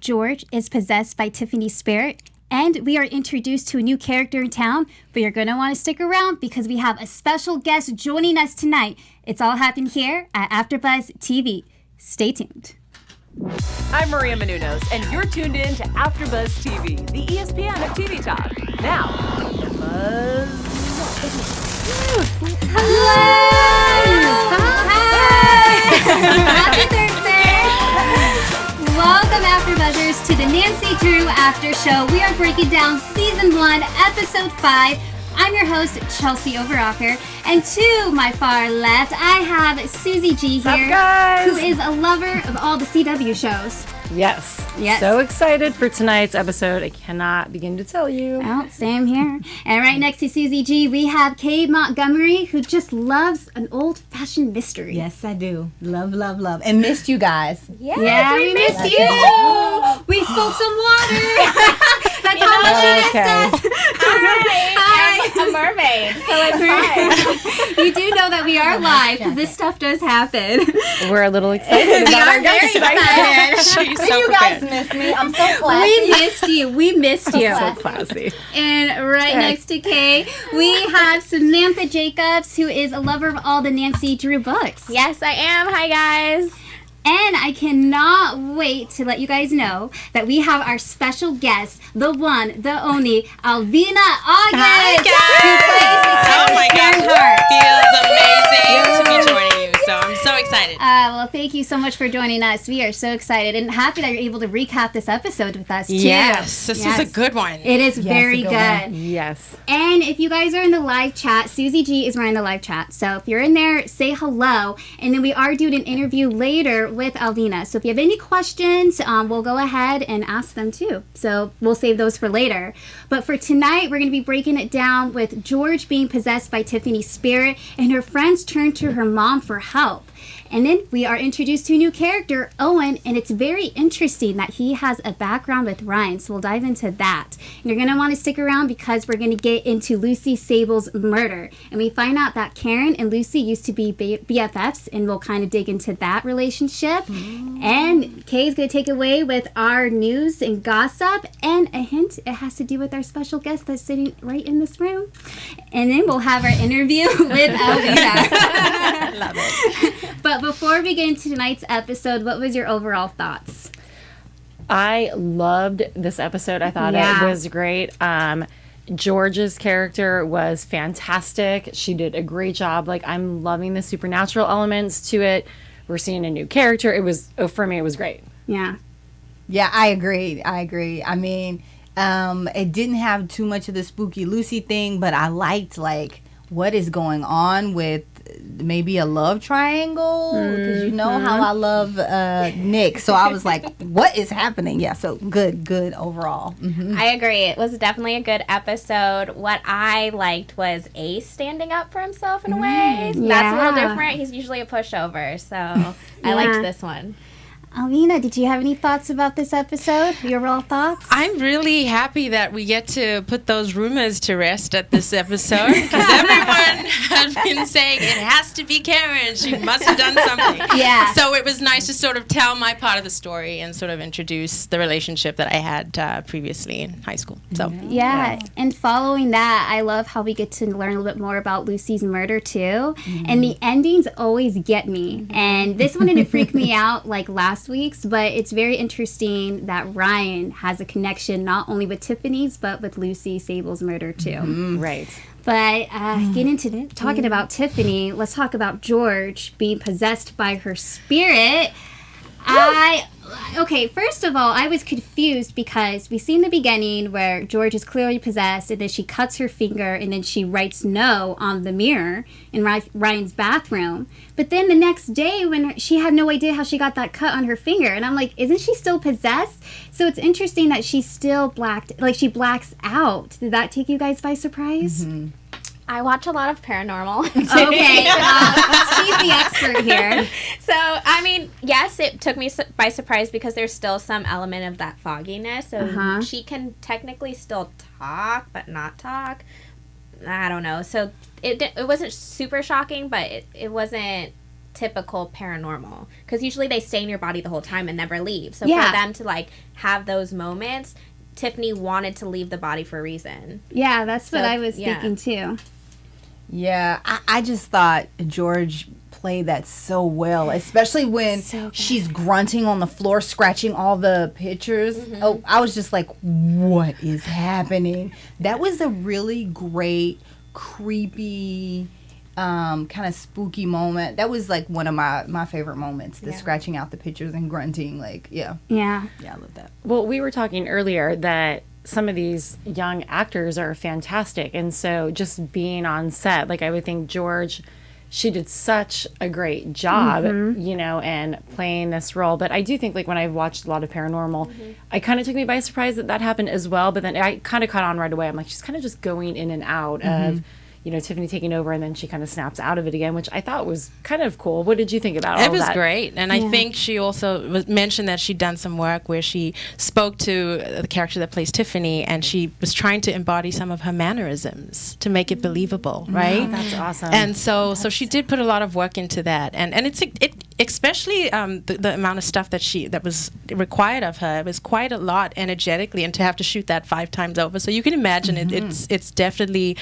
George is possessed by Tiffany's spirit, and we are introduced to a new character in town, but you're going to want to stick around because we have a special guest joining us tonight. It's all happening here at AfterBuzz TV. Stay tuned. I'm Maria Menounos, and you're tuned in to AfterBuzz TV, the ESPN of TV talk. Now, AfterBuzz. Hello! Happy Thursday! Welcome, AfterBuzzers, to the Nancy Drew After Show. We are breaking down Season 1, Episode 5. I'm your host, Chelsie Overocker, and to my far left, I have Susie G here, What's up, guys? who is a lover of all the CW shows. Yes. So excited for tonight's episode. I cannot begin to tell you. Oh, same here. And right next to Susie G, we have Kay Montgomery, who just loves an old-fashioned mystery. Yes, I do. Love, love, love. And missed you guys. Yeah, we missed you. We spilled some water. That's how much you missed us. Hi. I'm a mermaid, so it's fine. You do know that we are live, because this stuff does happen. We're a little excited about our guest tonight. She's so you guys missed me. I'm so classy. We missed you. We missed you. So classy. And right next to Kay, we have Samanth Jacobs, who is a lover of all the Nancy Drew books. Yes, I am. Hi, guys. And I cannot wait to let you guys know that we have our special guest, the one, the only, Alvina August. Hi, guys. Oh my gosh. Feels amazing to be joining you. So I'm so excited. Well, thank you so much for joining us. We are so excited and happy that you're able to recap this episode with us, too. Yes, this is a good one. It is very good. Yes. And if you guys are in the live chat, Susie G is running the live chat. So if you're in there, say hello. And then we are doing an interview later with Alvina. So if you have any questions, we'll go ahead and ask them too. So we'll save those for later. But for tonight, we're going to be breaking it down with George being possessed by Tiffany's spirit and her friends turn to her mom for help. And then we are introduced to a new character, Owen, and it's very interesting that he has a background with Ryan, so we'll dive into that. And you're going to want to stick around because we're going to get into Lucy Sable's murder. And we find out that Karen and Lucy used to be BFFs, and we'll kind of dig into that relationship. And Kay's going to take away with our news and gossip, and a hint, it has to do with our special guest that's sitting right in this room. And then we'll have our interview with Alvina. Love it. But before we get into tonight's episode, what was your overall thoughts? I loved this episode. I thought it was great. George's character was fantastic. She did a great job. Like, I'm loving the supernatural elements to it. We're seeing a new character. It was, for me, it was great. Yeah. Yeah, I agree. I mean, it didn't have too much of the spooky Lucy thing, but I liked, like, what is going on with maybe a love triangle, because you know how I love Nick, so I was like, what is happening? Yeah, so good overall. I agree. It was definitely a good episode. What I liked was Ace standing up for himself in a way. That's a little different. He's usually a pushover, so I liked this one. Alvina, did you have any thoughts about this episode? Your overall thoughts? I'm really happy that we get to put those rumors to rest at this episode, because everyone has been saying it has to be Karen. She must have done something. Yeah. So it was nice to sort of tell my part of the story and sort of introduce the relationship that I had previously in high school. So Yeah, and following that, I love how we get to learn a little bit more about Lucy's murder too. And the endings always get me. And this one didn't freak me out like last week's, but it's very interesting that Ryan has a connection not only with Tiffany's, but with Lucy Sable's murder too. Right. But getting into talking about Tiffany, let's talk about George being possessed by her spirit. Okay, first of all, I was confused because we see in the beginning where George is clearly possessed, and then she cuts her finger, and then she writes no on the mirror in Ryan's bathroom. But then the next day, when she had no idea how she got that cut on her finger, and I'm like, isn't she still possessed? So it's interesting that she still she blacks out. Did that take you guys by surprise? I watch a lot of paranormal. Okay, she's the expert here. So, I mean, yes, it took me by surprise because there's still some element of that fogginess. So she can technically still talk, but not talk. I don't know. So it wasn't super shocking, but it wasn't typical paranormal, because usually they stay in your body the whole time and never leave. So Yeah. for them to like have those moments, Tiffany wanted to leave the body for a reason. Yeah, that's what So, I was yeah. thinking too. Yeah, I just thought George played that so well, especially when she's grunting on the floor, scratching all the pictures. Oh, I was just like, what is happening? That was a really great, creepy, kind of spooky moment. That was like one of my favorite moments, the scratching out the pictures and grunting. Like, yeah, Yeah. I love that. Well, we were talking earlier that some of these young actors are fantastic. And so just being on set, like I would think George, she did such a great job, you know, and playing this role. But I do think, like, when I've watched a lot of paranormal, I kind of took me by surprise that happened as well. But then I kind of caught on right away. I'm like, she's kind of just going in and out of, you know, Tiffany taking over, and then she kind of snaps out of it again, which I thought was kind of cool. What did you think about all It was that? great. And I think she also mentioned that she'd done some work where she spoke to the character that plays Tiffany, and she was trying to embody some of her mannerisms to make it believable, right? Oh, that's awesome. And so she did put a lot of work into that. And it especially the amount of stuff that was required of her. It was quite a lot energetically, and to have to shoot that 5 times over. So you can imagine it's definitely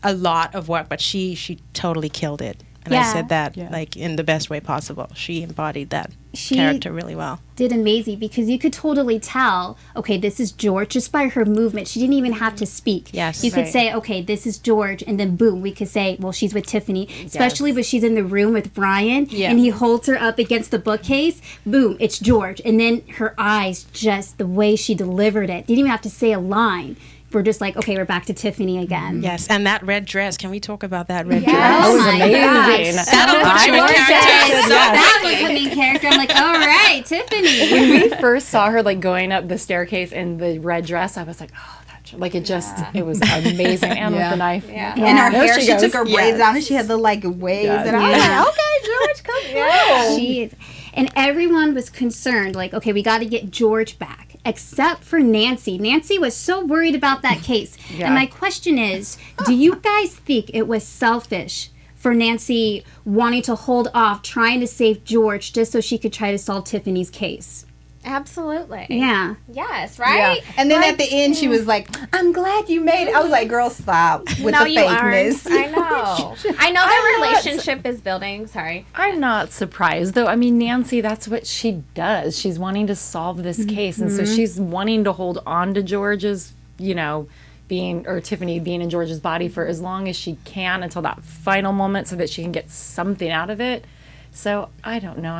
a lot of work, but she totally killed it. And I said that like in the best way possible. She embodied that character really well. Did amazing, because you could totally tell, okay, this is George just by her movement. She didn't even have to speak. Yes. You could Right. say, okay, this is George, and then boom, we could say, well, she's with Tiffany. Especially when she's in the room with Brian, and he holds her up against the bookcase. Boom, it's George. And then her eyes, just the way she delivered it. Didn't even have to say a line. We're just like, okay, we're back to Tiffany again. Yes, and that red dress. Can we talk about that red dress? That was amazing. That'll put you in character. That was the main character. I'm like, all right, Tiffany. When we first saw her like going up the staircase in the red dress, I was like, oh, like it just, it was amazing. And with the knife. And her There hair, she she goes. took her braids down, and she had the like waves, and I was like, okay, George, come through. She is. And everyone was concerned, like, okay, we got to get George back, except for Nancy. Nancy was so worried about that case. Yeah. And my question is, do you guys think it was selfish for Nancy wanting to hold off trying to save George just so she could try to solve Tiffany's case? Absolutely. Yeah. Yes, right? And then at the end, she was like, I'm glad you made it. I was like, girl, stop with No, the you fakeness. aren't. I know. I know their relationship is building. Sorry. I'm not surprised, though. I mean, Nancy, that's what she does. She's wanting to solve this case. And so she's wanting to hold on to George's, you know, Tiffany being in George's body for as long as she can until that final moment so that she can get something out of it. So I don't know.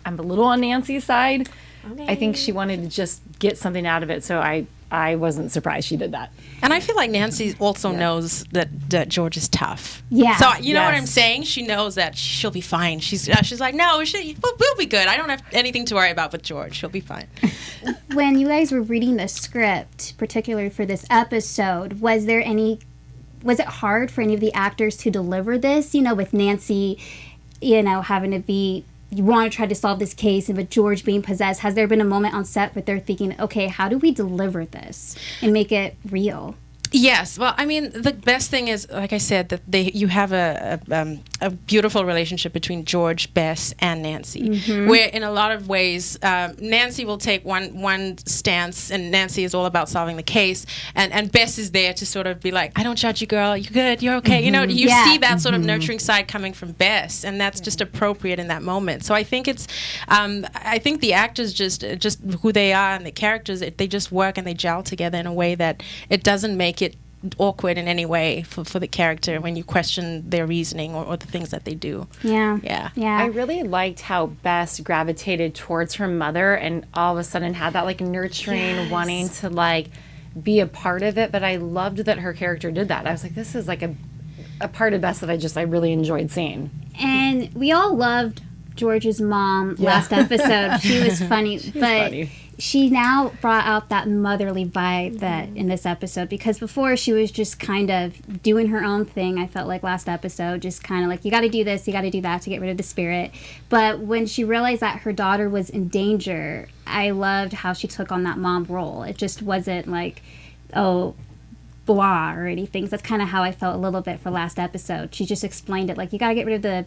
I'm a little on Nancy's side. Okay. I think she wanted to just get something out of it. So I wasn't surprised she did that. And I feel like Nancy also knows that George is tough. Yeah. So you know what Yes. I'm saying? She knows that she'll be fine. She's like, no, we'll be good. I don't have anything to worry about with George. She'll be fine. When you guys were reading the script, particularly for this episode, was it hard for any of the actors to deliver this? You know, with Nancy, you know, having to be, you want to try to solve this case, and with George being possessed, has there been a moment on set where they're thinking, okay, how do we deliver this and make it real? Yes. Well, I mean, the best thing is, like I said, that you have a beautiful relationship between George, Bess, and Nancy, where in a lot of ways, Nancy will take one stance, and Nancy is all about solving the case, and Bess is there to sort of be like, I don't judge you, girl. You're good. You're okay. You know, you see that sort of nurturing side coming from Bess, and that's just appropriate in that moment. So I think I think the actors just who they are and the characters, they just work and they gel together in a way that it doesn't make it awkward in any way for the character when you question their reasoning or the things that they do. Yeah. I really liked how Bess gravitated towards her mother and all of a sudden had that like nurturing, wanting to like be a part of it. But I loved that her character did that. I was like, this is like a part of Bess that I really enjoyed seeing. And we all loved George's mom last episode. She was funny, funny. She now brought out that motherly vibe that in this episode, because before she was just kind of doing her own thing. I felt like last episode, just kind of like, you got to do this, you got to do that to get rid of the spirit. But when she realized that her daughter was in danger, I loved how she took on that mom role. It just wasn't like, oh, blah or anything. That's kind of how I felt a little bit for last episode. She just explained it like, you got to get rid of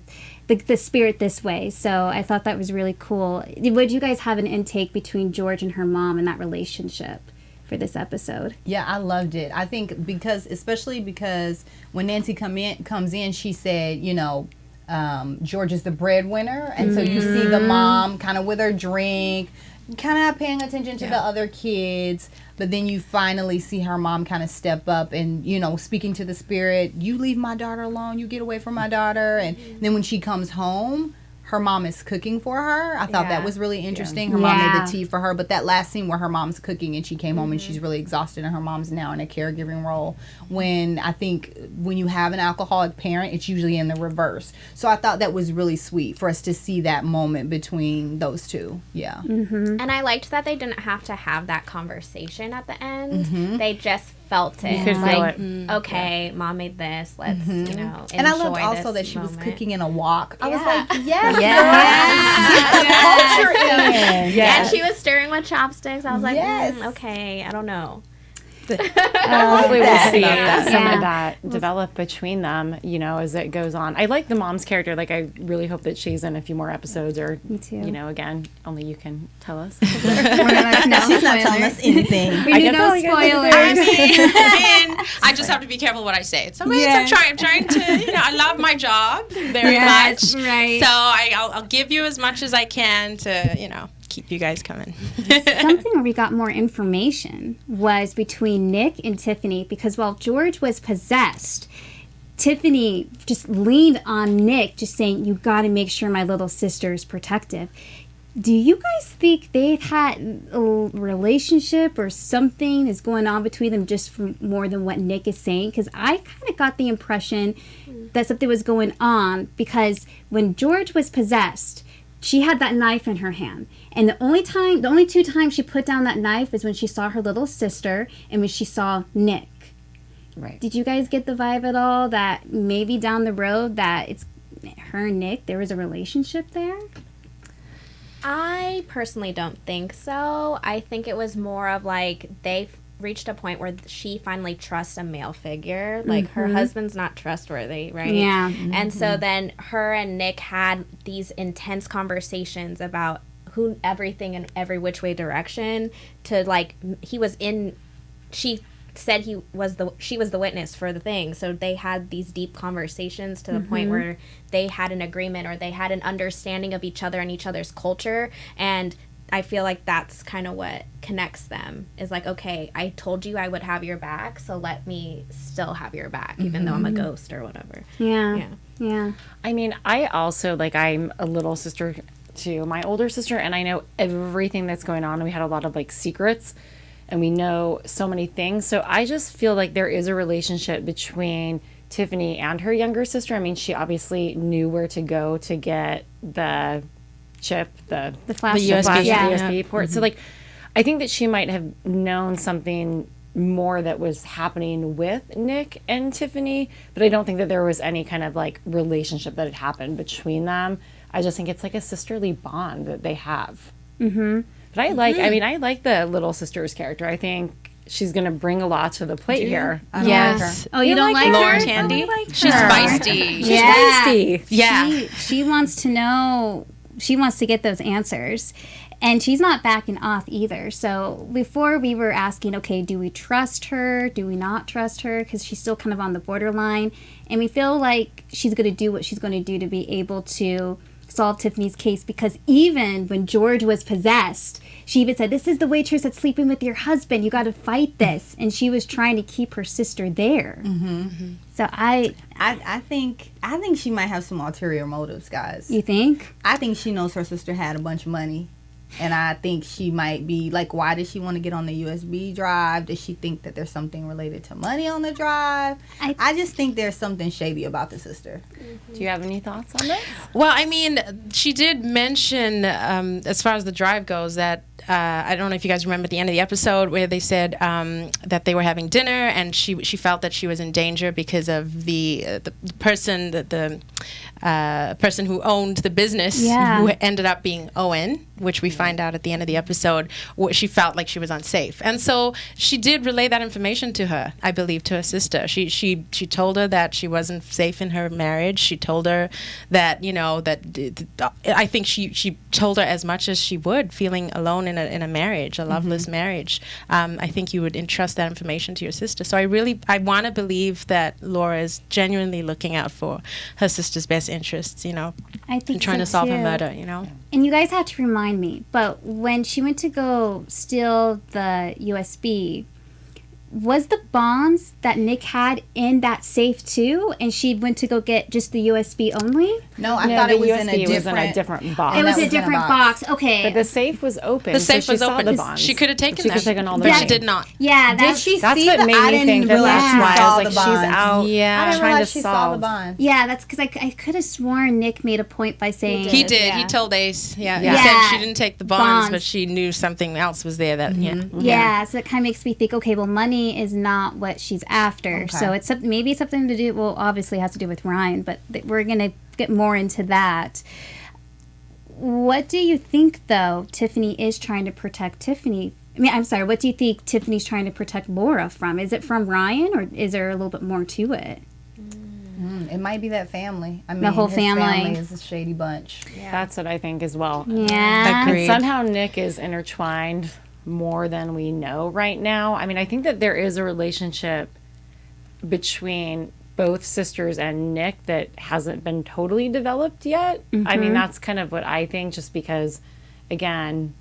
the spirit this way. So I thought that was really cool. Would you guys have an intake between George and her mom and that relationship for this episode? Yeah, I loved it. I think especially because when Nancy comes in, she said, George is the breadwinner, and so you see the mom kind of with her drink, kind of not paying attention to the other kids, but then you finally see her mom kind of step up and, speaking to the spirit, you leave my daughter alone, you get away from my daughter. And then when she comes home, her mom is cooking for her. I thought that was really interesting. Her mom made the tea for her, but that last scene where her mom's cooking and she came home and she's really exhausted and her mom's now in a caregiving role, when I think when you have an alcoholic parent, it's usually in the reverse. So I thought that was really sweet for us to see that moment between those two. Yeah. And I liked that they didn't have to have that conversation at the end. They just felt it. You could feel it. Okay, mom made this. Let's, enjoy And I loved also this that she moment. was cooking in a wok. I was Yeah. like, yes, Yes. girl. Get the culture in. And she was stirring with chopsticks. I was like, Yes. okay, I don't know. Hopefully we'll see some Yeah. of that develop between them, as it goes on. I like the mom's character. Like, I really hope that she's in a few more episodes, or, Me too. Again, only you can tell us. She's not telling us anything. We do no I guess spoilers. I just have to be careful what I say. So I'm trying to, I love my job very Yes, much. right. So I'll give you as much as I can to, keep you guys coming. Something where we got more information was between Nick and Tiffany, because while George was possessed, Tiffany just leaned on Nick, just saying, you got to make sure my little sister is protective. Do you guys think they've had a relationship or something is going on between them just from more than what Nick is saying? Because I kind of got the impression that something was going on, because when George was possessed, she had that knife in her hand. And the only two times she put down that knife is when she saw her little sister and when she saw Nick. Right. Did you guys get the vibe at all that maybe down the road that it's her and Nick, there was a relationship there? I personally don't think so. I think it was more of like they reached a point where she finally trusts a male figure. Like her husband's not trustworthy, right? Yeah. And so then her and Nick had these intense conversations about everything in every which way direction, to like she said she was the witness for the thing. So they had these deep conversations to the point where they had an agreement, or they had an understanding of each other and each other's culture. And I feel like that's kind of what connects them, is like, okay, I told you I would have your back, so let me still have your back, even though I'm a ghost or whatever. Yeah. I mean, I also, I'm a little sister to my older sister, and I know everything that's going on. We had a lot of secrets, and we know so many things. So I just feel like there is a relationship between Tiffany and her younger sister. I mean, she obviously knew where to go to get the chip, the flash USB port. So I think that she might have known something more that was happening with Nick and Tiffany, but I don't think that there was any kind of relationship that had happened between them. I just think it's a sisterly bond that they have. But I like the little sister's character. I think she's going to bring a lot to the plate here. I don't like her. Oh, you don't like Lauren her? Tandy? I like She's her. feisty. She's feisty. Yeah. She wants to know. She wants to get those answers. And she's not backing off either. So before we were asking, okay, do we trust her? Do we not trust her? Because she's still kind of on the borderline. And we feel like she's going to do what she's going to do to be able to solve Tiffany's case. Because even when George was possessed, she even said, this is the waitress that's sleeping with your husband. You got to fight this. And she was trying to keep her sister there. So I think she might have some ulterior motives, guys. You think? I think she knows her sister had a bunch of money. And I think she might be why does she want to get on the USB drive? Does she think that there's something related to money on the drive? I just think there's something shady about the sister. Do you have any thoughts on this? Well, I mean, she did mention, as far as the drive goes, that I don't know if you guys remember at the end of the episode where they said that they were having dinner, and she felt that she was in danger because of the person person who owned the business, who ended up being Owen, which we find out at the end of the episode, she felt like she was unsafe. And so she did relay that information to her, I believe, to her sister. She told her that she wasn't safe in her marriage. She told her that, I think she told her as much as she would, feeling alone in a marriage, a loveless marriage. I think you would entrust that information to your sister. So I want to believe that Laura is genuinely looking out for her sister's best interests, I think and trying to solve her murder, And you guys had to remind me, but when she went to go steal the USB, was the bonds that Nick had in that safe too, and she went to go get just the USB only? No, I thought it was in a different box. It was a different box. Okay, but the safe was open. The safe was open. The bonds. She could have taken them. She could have taken all the but bonds. she did not. Yeah, That's what made me think that's why I was like, she's out. Yeah, I didn't trying realize to she saw solve the bond. Yeah, that's because I could have sworn Nick made a point by saying He did. Yeah. He told Ace. Yeah. Yeah. He said she didn't take the bonds, Bonds. but she knew something else was there. That Yeah, so it kind of makes me think, okay, well, money is not what she's after. Okay. So it's maybe something to do, well, obviously it has to do with Ryan, but we're going to get more into that. What do you think, though, Tiffany is trying to protect Tiffany? What do you think Tiffany's trying to protect Laura from? Is it from Ryan, or is there a little bit more to it? It might be that family. The whole his family is a shady bunch. Yeah. That's what I think as well. Yeah. Agreed. And somehow Nick is intertwined more than we know right now. I think that there is a relationship between both sisters and Nick that hasn't been totally developed yet. That's kind of what I think, just because, again,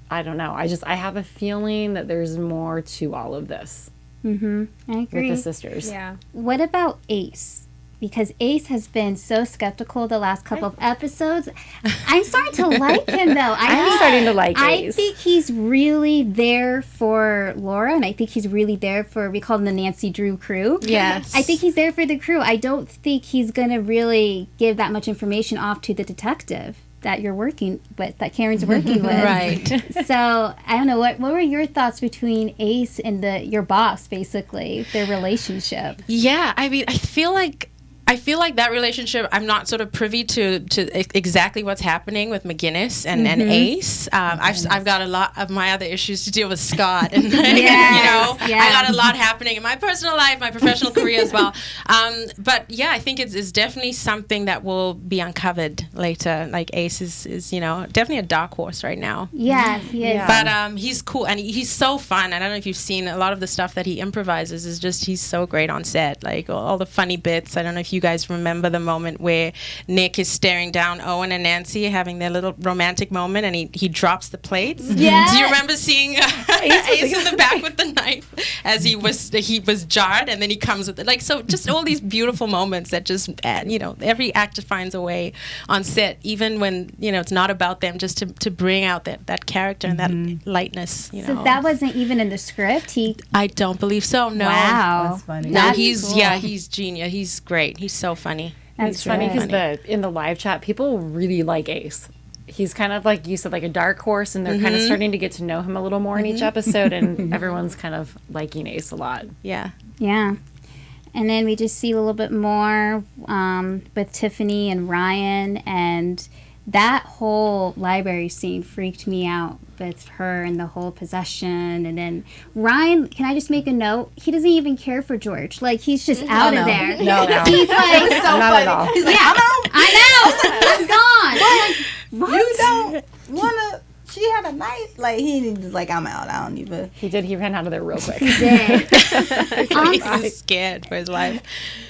I don't know. I have a feeling that there's more to all of this I agree. with the sisters. Yeah. What about Ace? Because Ace has been so skeptical the last couple of episodes. I'm starting to like him, though. I'm starting to like Ace. I think he's really there for Laura, and I think he's really there for, we call them the Nancy Drew crew. Yes. I think he's there for the crew. I don't think he's going to really give that much information off to the detective that you're working with, that Karen's working with. Right. So, I don't know, what were your thoughts between Ace and your boss, basically, their relationship? Yeah, I feel like that relationship, I'm not sort of privy to exactly what's happening with McGinnis and Ace. I've got a lot of my other issues to deal with Scott, and I got a lot happening in my personal life, my professional career as well. But yeah, I think it's definitely something that will be uncovered later. Like Ace is definitely a dark horse right now. Yeah, he is. But he's cool, and he's so fun. I don't know if you've seen a lot of the stuff that he improvises. Is just, he's so great on set. Like all the funny bits. I don't know if you guys remember the moment where Nick is staring down Owen and Nancy having their little romantic moment, and he drops the plates. Yeah. Do you remember seeing Ace in the back with the knife as he was jarred, and then he comes with it? So just all these beautiful moments that just every actor finds a way on set, even when it's not about them, just to bring out that character and that lightness. So that wasn't even in the script. I don't believe so. No. Wow. That's funny. No, That's he's cool. he's genius. He's great. He's so funny. It's funny because in the live chat, people really like Ace. He's kind of, like you said, like a dark horse, and they're kind of starting to get to know him a little more in each episode, and everyone's kind of liking Ace a lot. Yeah. Yeah. And then we just see a little bit more with Tiffany and Ryan, and that whole library scene freaked me out with her and the whole possession. And then Ryan, can I just make a note? He doesn't even care for George. Like, he's just out of there. No. He's like, so Not funny. at all. He's like, yeah, I'm gone. What? You don't wanna. She had a knife. Like, he was like, I'm out. I don't even. He did. He ran out of there real quick. Did. He's scared for his life.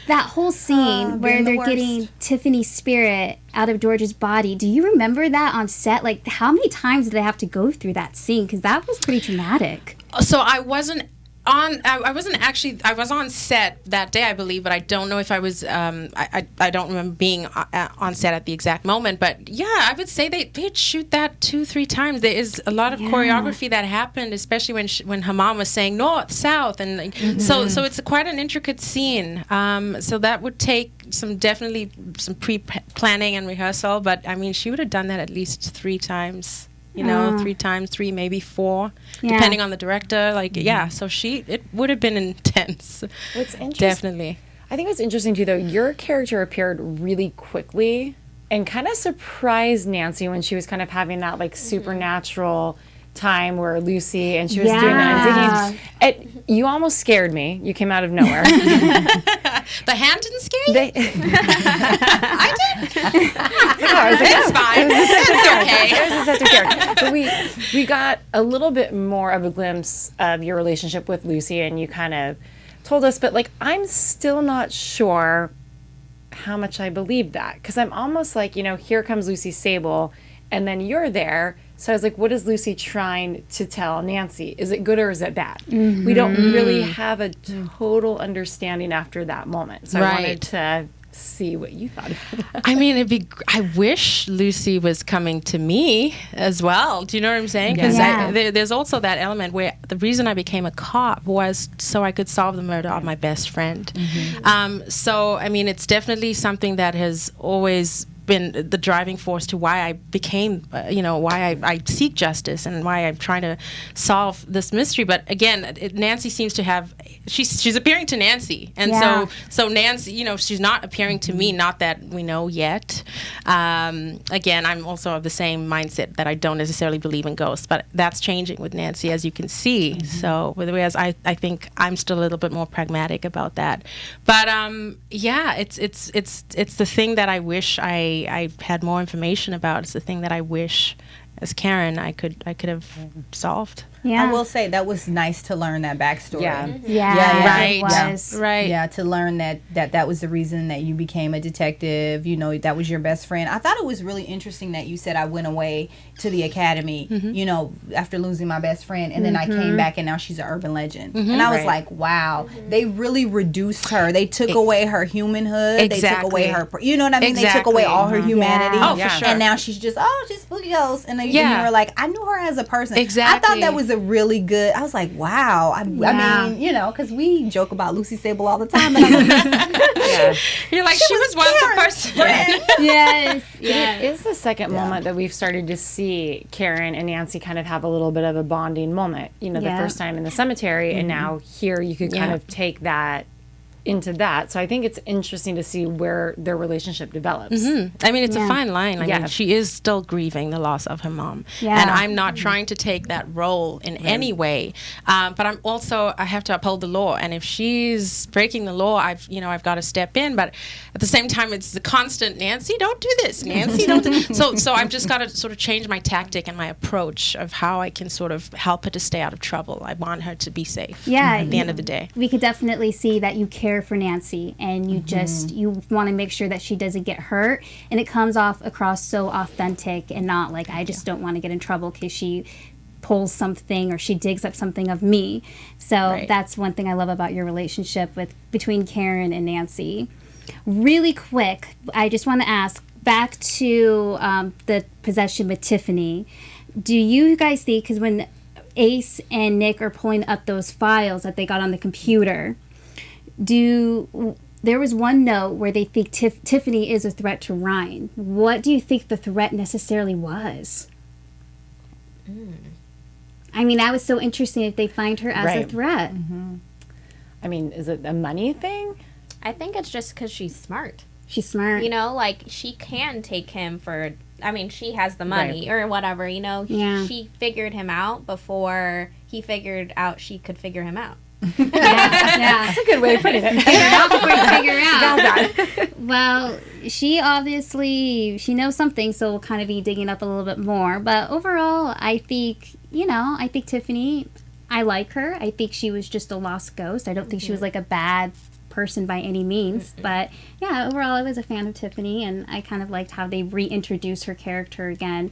That whole scene where being the they're worst. getting Tiffany's spirit out of George's body. Do you remember that on set? Like, how many times did they have to go through that scene? Because that was pretty traumatic. So I wasn't on. I wasn't actually. I was on set that day, I believe, but I don't know if I was. I don't remember being on set at the exact moment. But yeah, I would say they'd shoot that 2-3 times. There is a lot of choreography that happened, especially when her mom was saying north, south, and like, so it's quite an intricate scene. So that would take some pre-planning and rehearsal. But I mean, she would have done that at least 3 times. 3 times, 3 maybe 4, depending on the director. So it would have been intense. What's interesting? Definitely. I think what's interesting too, though, your character appeared really quickly and kind of surprised Nancy when she was kind of having that like supernatural time where Lucy and she was doing that and digging. You almost scared me. You came out of nowhere. The hand didn't scare you? I did? It's fine. It's okay. But we got a little bit more of a glimpse of your relationship with Lucy, and you kind of told us, but like I'm still not sure how much I believe that, because I'm almost like, you know, here comes Lucy Sable and then you're there. So I was like, what is Lucy trying to tell Nancy? Is it good or is it bad? We don't really have a total understanding after that moment. So I wanted to see what you thought about that. I mean, I wish Lucy was coming to me as well. Do you know what I'm saying? Because there's also that element where the reason I became a cop was so I could solve the murder of my best friend. So, I mean, it's definitely something that has always been the driving force to why I became, why I seek justice and why I'm trying to solve this mystery. But again, Nancy seems to have, she's appearing to Nancy. And so Nancy, you know, she's not appearing to me, not that we know yet. Again, I'm also of the same mindset that I don't necessarily believe in ghosts, but that's changing with Nancy, as you can see. So whereas I think I'm still a little bit more pragmatic about that. But it's the thing that I wish I had more information about. It's the thing that I wish, as Karen, I could have solved. Yeah. I will say that was nice to learn that backstory. Right. It was. Right. Yeah, to learn that was the reason that you became a detective, you know, that was your best friend. I thought it was really interesting that you said I went away to the academy, you know, after losing my best friend, and then I came back and now she's an urban legend. And I was like, wow, they really reduced her. They took away her humanhood. They took away her, you know what I mean? They took away all her humanity. Oh, for sure. And now she's just spooky ghost. And then you were like, I knew her as a person. Exactly. I thought that was a really good. I was like, wow. I mean, you know, because we joke about Lucy Sable all the time. And I'm like, You're like, she was once a person. Yes. It is the second moment that we've started to see Karen and Nancy kind of have a little bit of a bonding moment. You know, the first time in the cemetery, and now here you could kind of take that into that. So I think it's interesting to see where their relationship develops. I mean, it's a fine line. I mean, she is still grieving the loss of her mom. And I'm not trying to take that role in any way. But I have to uphold the law. And if she's breaking the law, I've got to step in. But at the same time, it's the constant, Nancy, don't do this. Nancy, don't do So I've just got to sort of change my tactic and my approach of how I can sort of help her to stay out of trouble. I want her to be safe at the end of the day. We could definitely see that you care for Nancy, and you want to make sure that she doesn't get hurt, and it comes across so authentic and not like I just don't want to get in trouble because she pulls something or she digs up something of me. So that's one thing I love about your relationship between Karen and Nancy. Really quick, I just want to ask back to the possession with Tiffany. Do you guys think, because when Ace and Nick are pulling up those files that they got on the computer, there was one note where they think Tiffany is a threat to Ryan. What do you think the threat necessarily was? I mean, that was so interesting if they find her as a threat. I mean, is it a money thing? I think it's just because she's smart. She's smart. You know, like, she can take him for, I mean, she has the money or whatever, you know. She figured him out before he figured out she could figure him out. That's a good way of putting it. Figure out. Well, she knows something, so we'll kind of be digging up a little bit more. But overall, I think Tiffany, I like her. I think she was just a lost ghost. I don't think she was like a bad person by any means. But yeah, overall, I was a fan of Tiffany, and I kind of liked how they reintroduced her character again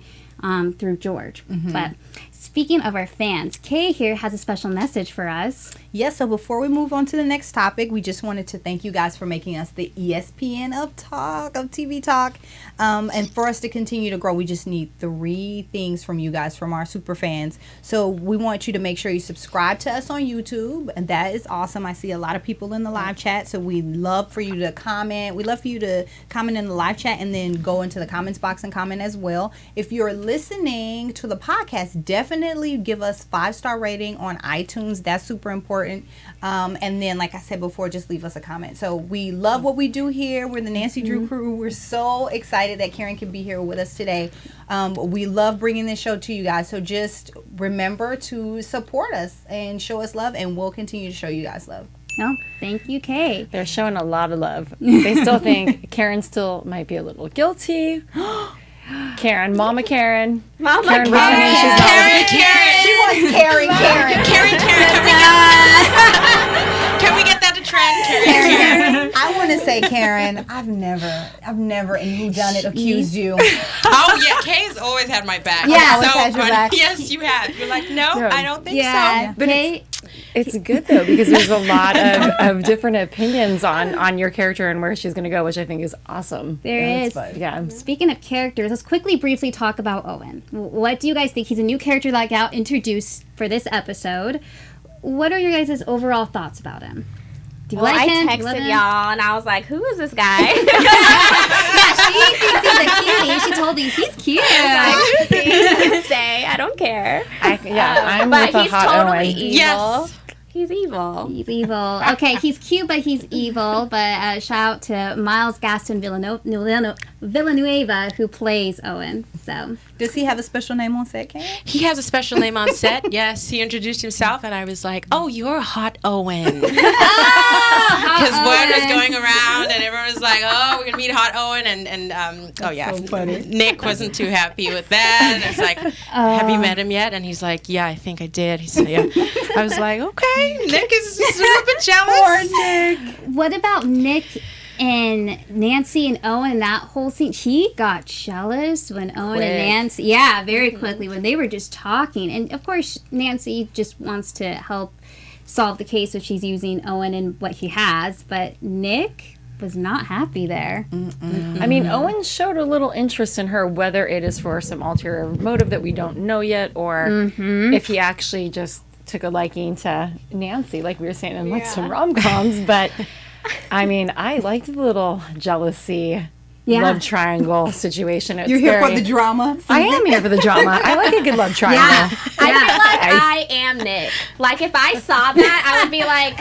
through George. But speaking of our fans, Kay here has a special message for us. Yes, so before we move on to the next topic, we just wanted to thank you guys for making us the ESPN of TV talk. And for us to continue to grow, we just need 3 things from you guys, from our super fans. So we want you to make sure you subscribe to us on YouTube, and that is awesome. I see a lot of people in the live chat, so we'd love for you to comment. We'd love for you to comment in the live chat and then go into the comments box and comment as well. If you're listening to the podcast, definitely definitely give us 5-star rating on iTunes. That's super important. And then, like I said before, just leave us a comment. So we love what we do here. We're the Nancy Drew crew. We're so excited that Karen can be here with us today. We love bringing this show to you guys. So just remember to support us and show us love, and we'll continue to show you guys love. No, thank you, Kay. They're showing a lot of love. They still think Karen still might be a little guilty. Karen, Mama Karen. Mama Karen. Karen. Karen. She wants Karen. Can we get that to trend? Karen. I want to say, Karen, I've never in Who Done It accused you. Oh yeah, Kay's always had my back. Yeah, always so had your funny. back. Yes, you have. You're like, no, I don't think Yeah, so. But Kay. it's good though, because there's a lot of different opinions on your character and where she's going to go, which I think is awesome. There is. Yeah. Speaking of characters, let's quickly, briefly talk about Owen. What do you guys think? He's a new character that got introduced for this episode. What are your guys' overall thoughts about him? Do you like him? I texted y'all and I was like, who is this guy? Yeah, she thinks he's a cutie. She told me he's cute. I was like, he can stay. I don't care. I'm But with a he's hot totally Owen. evil. Yes. He's evil. He's evil. Okay, he's cute, but he's evil. But shout out to Miles Gaston Villanueva, who plays Owen. So, Does he have a special name on set, Karen? He has a special name on set. Yes, he introduced himself, and I was like, "Oh, you're hot Owen," because word was going around, and everyone was like, "Oh, we're gonna meet hot Owen," and oh yeah, so funny. Nick wasn't too happy with that, and it's like, "Have you met him yet?" And he's like, "Yeah, I think I did." He said, "Yeah." I was like, "Okay, Nick is a little bit jealous." Poor Nick. what about Nick and Nancy and Owen? That whole scene, he got jealous when Owen Quick. and Nancy, very quickly, when they were just talking. And of course, Nancy just wants to help solve the case if she's using Owen and what he has. But Nick was not happy there. I mean, Owen showed a little interest in her, whether it is for some ulterior motive that we don't know yet, or if he actually just took a liking to Nancy, like we were saying in like some rom-coms. But I mean, I liked the little jealousy, love triangle situation. It's You're here for the drama. I am here for the drama. I like a good love triangle. Yeah. I feel like I am Nick. Like if I saw that, I would be like,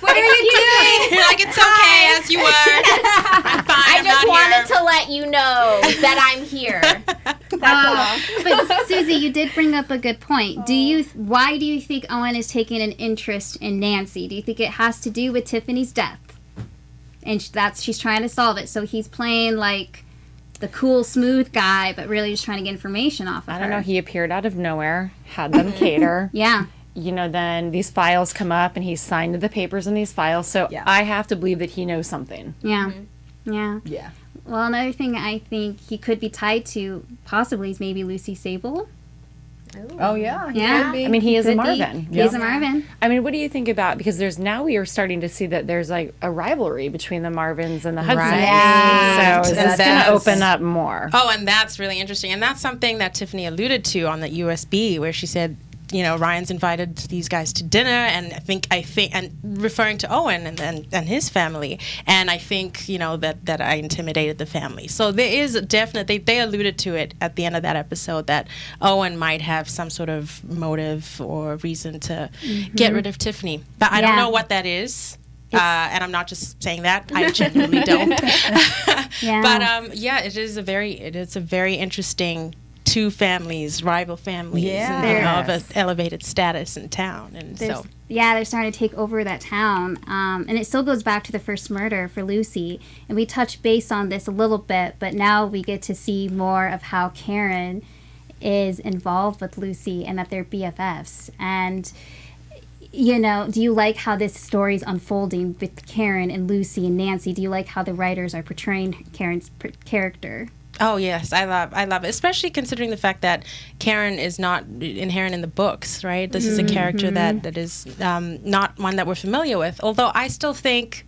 What are you doing? You're like, "It's okay, as you were. I'm fine. I I'm just not wanted here." to let you know that I'm here. But Susie, you did bring up a good point. Why do you think Owen is taking an interest in Nancy? Do you think it has to do with Tiffany's death? And she's trying to solve it. So he's playing like the cool, smooth guy, but really just trying to get information off of her. I don't know. He appeared out of nowhere, had them cater. Yeah. Then these files come up and he signed the papers in these files. So I have to believe that he knows something. Yeah. Yeah. Yeah. Well, another thing I think he could be tied to possibly is maybe Lucy Sable. Oh yeah. Yeah. I mean, he is a Could Marvin. He is a Marvin. I mean, what do you think about, because we are starting to see that there's like a rivalry between the Marvins and the Hudsons. Right. So is this going to open up more? Oh, and that's really interesting. And that's something that Tiffany alluded to on the USB, where she said, Ryan's invited these guys to dinner, and I think, and referring to Owen and his family, and I think, that I intimidated the family. So there is definitely, they alluded to it at the end of that episode, that Owen might have some sort of motive or reason to get rid of Tiffany. But I don't know what that is. And I'm not just saying that. I genuinely don't. But it is a very interesting two families, rival families, of an elevated status in town, and they're starting to take over that town, and it still goes back to the first murder for Lucy, and we touched base on this a little bit, but now we get to see more of how Karen is involved with Lucy and that they're BFFs. And do you like how this story is unfolding with Karen and Lucy and Nancy? Do you like how the writers are portraying Karen's character? Oh yes, I love it, especially considering the fact that Karen is not inherent in the books, right? This is a character that is not one that we're familiar with. Although I still think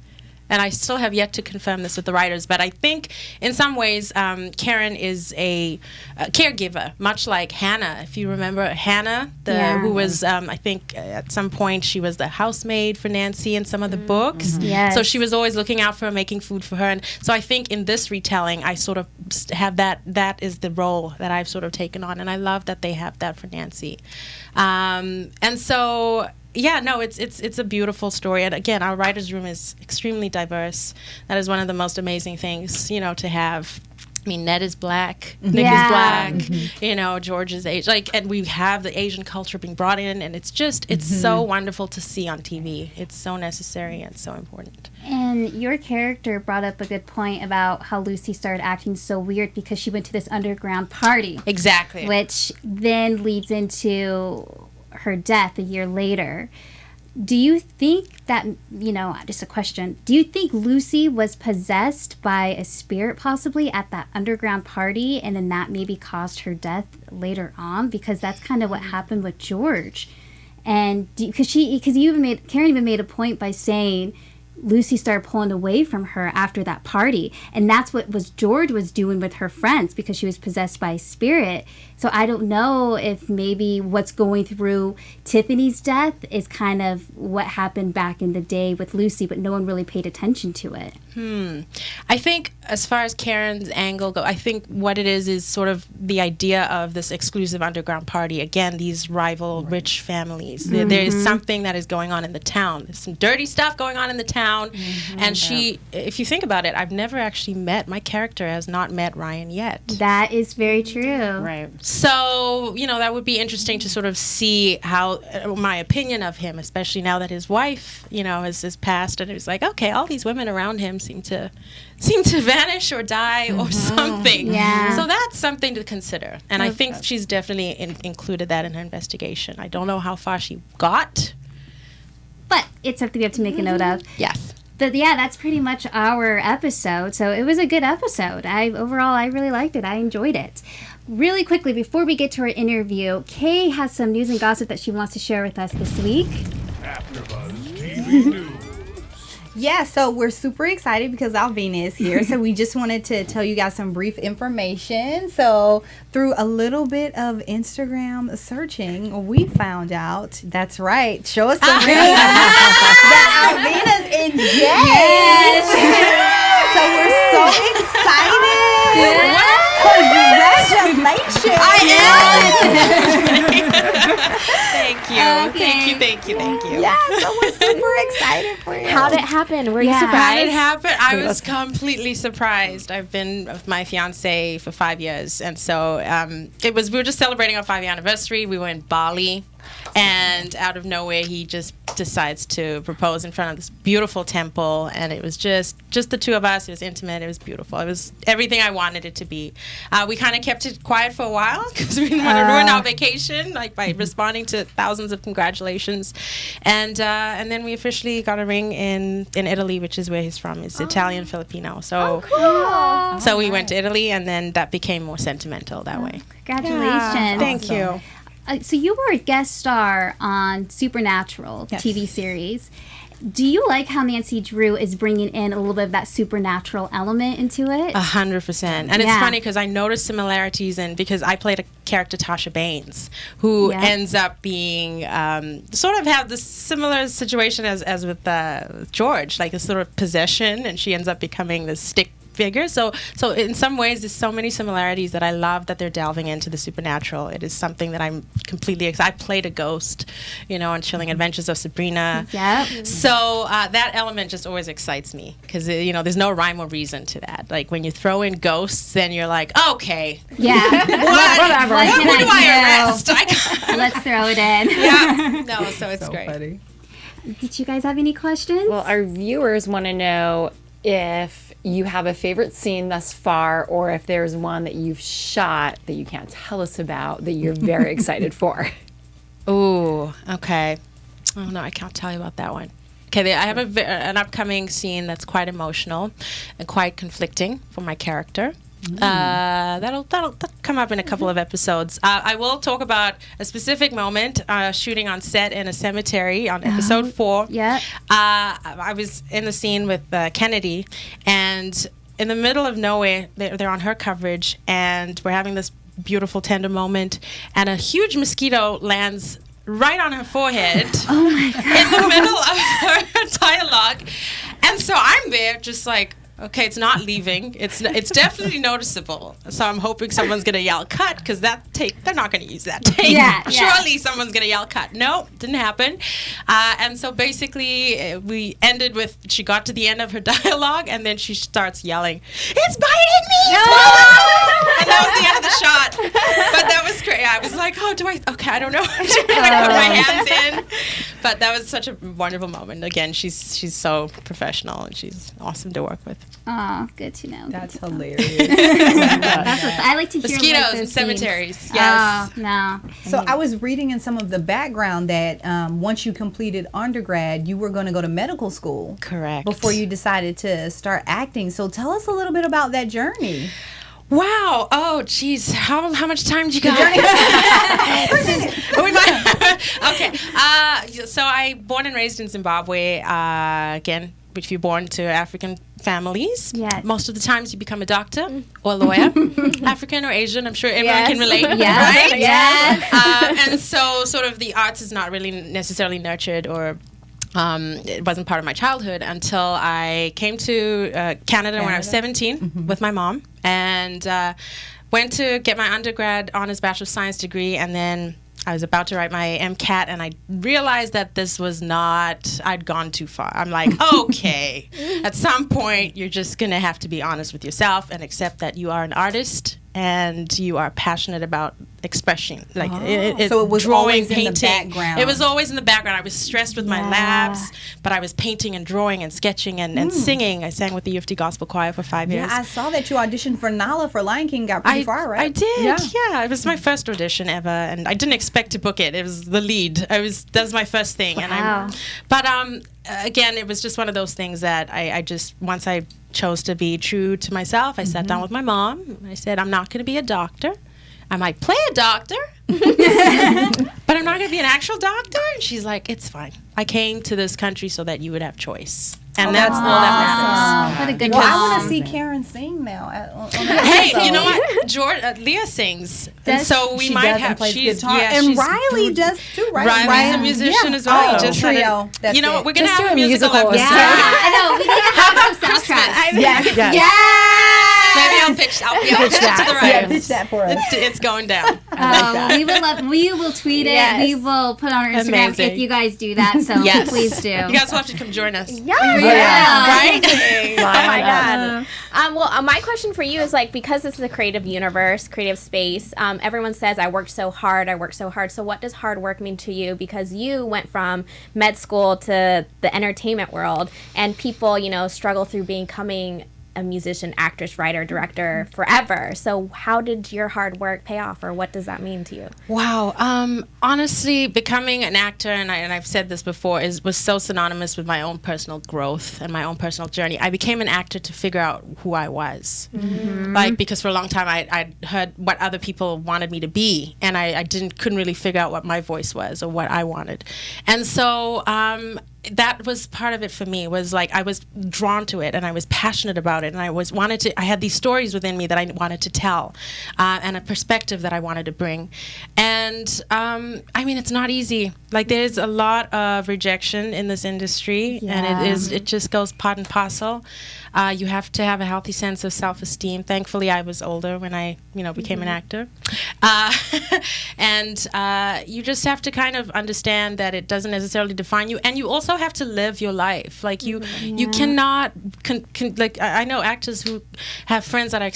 and I still have yet to confirm this with the writers, but I think in some ways Karen is a caregiver, much like Hannah. If you remember Hannah, who was, I think at some point she was the housemaid for Nancy in some of the books. Mm-hmm. Yes. So she was always looking out for her, making food for her. And so I think in this retelling, I sort of have that is the role that I've sort of taken on. And I love that they have that for Nancy. And so... yeah, no, it's a beautiful story. And again, our writer's room is extremely diverse. That is one of the most amazing things, to have. I mean, Ned is black, Nick is black, George is Asian. And we have the Asian culture being brought in, and it's so wonderful to see on TV. It's so necessary and so important. And your character brought up a good point about how Lucy started acting so weird because she went to this underground party. Exactly. Which then leads into her death a year later. Do you think that, just a question, do you think Lucy was possessed by a spirit possibly at that underground party, and then that maybe caused her death later on? Because that's kind of what happened with George. And because Karen even made a point by saying Lucy started pulling away from her after that party, and that's what George was doing with her friends because she was possessed by a spirit. So I don't know if maybe what's going through Tiffany's death is kind of what happened back in the day with Lucy, but no one really paid attention to it. I think as far as Karen's angle goes, I think what it is sort of the idea of this exclusive underground party. Again, these rival rich families. There is something that is going on in the town. There's some dirty stuff going on in the town. And if you think about it, I've never actually my character has not met Ryan yet. That is very true. Right. So, that would be interesting to sort of see how, my opinion of him, especially now that his wife, has passed, and it was like, okay, all these women around him seem to vanish or die or something. Yeah. So that's something to consider. And I think she's definitely included that in her investigation. I don't know how far she got. But it's something we have to make a note of. Yes. But yeah, that's pretty much our episode. So it was a good episode. I really liked it. I enjoyed it. Really quickly, before we get to our interview, Kay has some news and gossip that she wants to share with us this week. AfterBuzz TV News. Yeah, so we're super excited because Alvina is here. So we just wanted to tell you guys some brief information. So through a little bit of Instagram searching, we found out, that's right, show us the ring, that Alvina's engaged. So we're so excited. Congratulations. Thank you. Yeah, so we're super excited for you. How did it happen? Were you How surprised? did it happen? I was completely surprised. I've been with my fiance for 5 years, and so we were just celebrating our 5-year anniversary. We were in Bali, and out of nowhere, he just decides to propose in front of this beautiful temple, and it was just the two of us. It was intimate. It was beautiful. It was everything I wanted it to be. We kind of kept it quiet for a while because we didn't want to ruin our vacation, by responding to thousands of congratulations, and then we officially got a ring in Italy, which is where he's from. He's Italian Filipino. So Cool. so we went to Italy, and then that became more sentimental that way. Congratulations. Thank you. So you were a guest star on Supernatural TV series. Do you like how Nancy Drew is bringing in a little bit of that supernatural element into it? 100%. And it's funny because I noticed similarities because I played a character, Tasha Baines, who ends up being sort of have the similar situation as with George, like a sort of possession, and she ends up becoming this stick figure. So in some ways, there's so many similarities that I love that they're delving into the supernatural. It is something that I'm completely excited. I played a ghost, on Chilling Adventures of Sabrina. Yep. So that element just always excites me because, there's no rhyme or reason to that. Like when you throw in ghosts, then you're like, okay. Yeah. Whatever. Who do I arrest? Let's throw it in. Yeah. No, so it's great. Funny. Did you guys have any questions? Well, our viewers want to know if you have a favorite scene thus far, or if there's one that you've shot that you can't tell us about that you're very excited for. Ooh, okay. Oh, no, I can't tell you about that one. Okay, I have an upcoming scene that's quite emotional and quite conflicting for my character. That'll come up in a couple of episodes. I will talk about a specific moment shooting on set in a cemetery on episode 4. Yeah. I was in the scene with Kennedy, and in the middle of nowhere, they're on her coverage, and we're having this beautiful, tender moment, and a huge mosquito lands right on her forehead. Oh my God. In the middle of her dialogue. And so I'm there just like, okay, it's not leaving. It's definitely noticeable. So I'm hoping someone's going to yell cut, because they're not going to use that take. Yeah, Surely someone's going to yell cut. No, didn't happen. And so basically we ended with, she got to the end of her dialogue, and then she starts yelling, "It's biting me!" And that was the end of the shot. But that was great. I was like, I don't know. I put my hands in. But that was such a wonderful moment. Again, she's so professional, and she's awesome to work with. Oh, good to know. That's good to know. hilarious. That's what I like to hear. Mosquitoes like, and those cemeteries. scenes. Yes. Oh, no. So I was reading in some of the background that once you completed undergrad, you were going to go to medical school. Correct. Before you decided to start acting. So tell us a little bit about that journey. Wow. Oh, geez. How much time do you got? Okay. So I born and raised in Zimbabwe. Again, if you're born to African families, yes. most of the times you become a doctor or a lawyer. African or Asian, I'm sure everyone can relate. Yes. Right? Yes. And so sort of the arts is not really necessarily nurtured, or it wasn't part of my childhood until I came to Canada when I was 17 with my mom, and went to get my undergrad honors Bachelor of Science degree, and then I was about to write my MCAT, and I realized that this was not, I'd gone too far. I'm like, okay, at some point, you're just going to have to be honest with yourself and accept that you are an artist and you are passionate about expression. Like, so it was drawing, always painting. in the background. It was always in the background. I was stressed with my labs, but I was painting and drawing and sketching and singing. I sang with the U of T Gospel Choir for 5 years. Yeah, I saw that you auditioned for Nala for Lion King. Got pretty far, right? I did, yeah. It was my first audition ever, and I didn't expect to book it. It was the lead. That was my first thing. Wow. But again, it was just one of those things that I just, once I chose to be true to myself, I sat down with my mom, and I said, I'm not going to be a doctor. I might play a doctor, but I'm not going to be an actual doctor. And she's like, it's fine. I came to this country so that you would have choice. And that's all that matters. What a good Well, I mom. want to see Karen sing now. Hey, you know what? Leah sings. And so we she might does and have, plays she's, guitar. yeah, and she's Riley does too, right? Riley's a musician as well. Oh, He just trio. You know what? We're going to Just have do a a musical musical episode. Yeah, I know. We need to have some soundtracks. Yes. Maybe I'll pitch that to the Yeah, writers. pitch that for us. It's going down. We will tweet it. Yes. We will put it on our Instagram Amazing. if you guys do that. So Yes. please do. You guys will have to come join us. Yeah. Right? Oh my god. Well, my question for you is, like, because this is a creative universe, creative space, everyone says I worked so hard. So what does hard work mean to you? Because you went from med school to the entertainment world, and people, struggle through becoming a musician, actress, writer, director forever. So how did your hard work pay off, or what does that mean to you? Wow. Honestly, becoming an actor, and I've said this before, was so synonymous with my own personal growth and my own personal journey. I became an actor to figure out who I was. Like, because for a long time I heard what other people wanted me to be, and I couldn't really figure out what my voice was or what I wanted. And so that was part of it for me, was like I was drawn to it and I was passionate about it, and I had these stories within me that I wanted to tell, and a perspective that I wanted to bring. And I mean, it's not easy. Like, there's a lot of rejection in this industry, and it just goes part and parcel. You have to have a healthy sense of self-esteem. Thankfully, I was older when I, became an actor. And you just have to kind of understand that it doesn't necessarily define you. And you also have to live your life. Like, you cannot, like, I know actors who have friends that are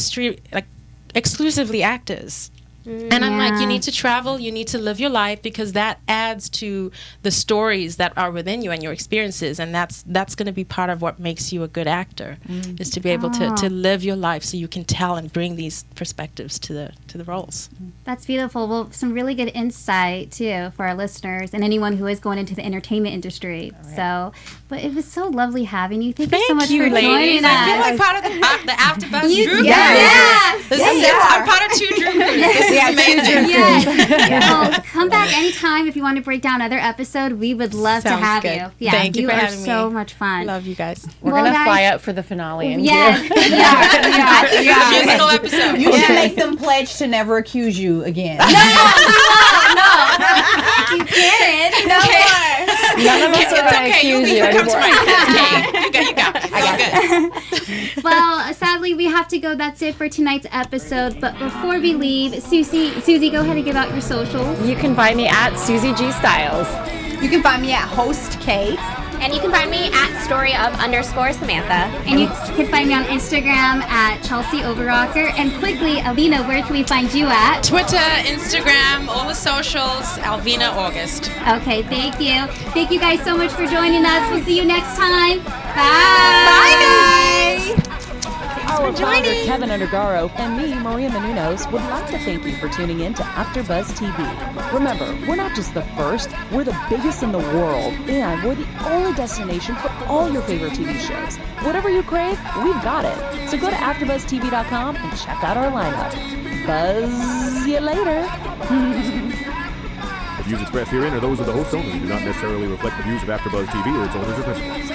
exclusively actors. And I'm like, you need to travel, you need to live your life, because that adds to the stories that are within you and your experiences. And that's going to be part of what makes you a good actor, is to be able to live your life so you can tell and bring these perspectives to the roles. That's beautiful. Well, some really good insight, too, for our listeners and anyone who is going into the entertainment industry. Right. So, but it was so lovely having you. Thank you so much for joining us. I feel like part of the AfterBuzz Drew Yes. I'm part of 2 Drew Crews. This is amazing. Yes. Well, come back anytime if you want to break down another episode. We would love to have you. Yeah, Thank you for having me. So much fun. Love you guys. We're going to fly up for the finale. And yes. Yeah. Musical episode. You should make them pledge to never accuse you again. No. You can't. No more. None of us are going to accuse you anymore. You got it. I got it. Well, sadly, we have to go. That's it for tonight's episode. But before we leave, Susie, go ahead and give out your socials. You can find me at suzigstyles. You can find me at Host K. And you can find me at story_of_Samantha. And you can find me on Instagram at Chelsie Overocker. And quickly, Alvina, where can we find you at? Twitter, Instagram, all the socials, Alvina August. Okay, thank you. Thank you guys so much for joining us. We'll see you next time. Bye. Bye, guys. Our founder, Kevin Undergaro, and me, Maria Menounos, would like to thank you for tuning in to AfterBuzz TV. Remember, we're not just the first, we're the biggest in the world, and we're the only destination for all your favorite TV shows. Whatever you crave, we've got it. So go to AfterBuzzTV.com and check out our lineup. Buzz you later. The views expressed herein are those of the hosts only and do not necessarily reflect the views of AfterBuzz TV or its owners or principals.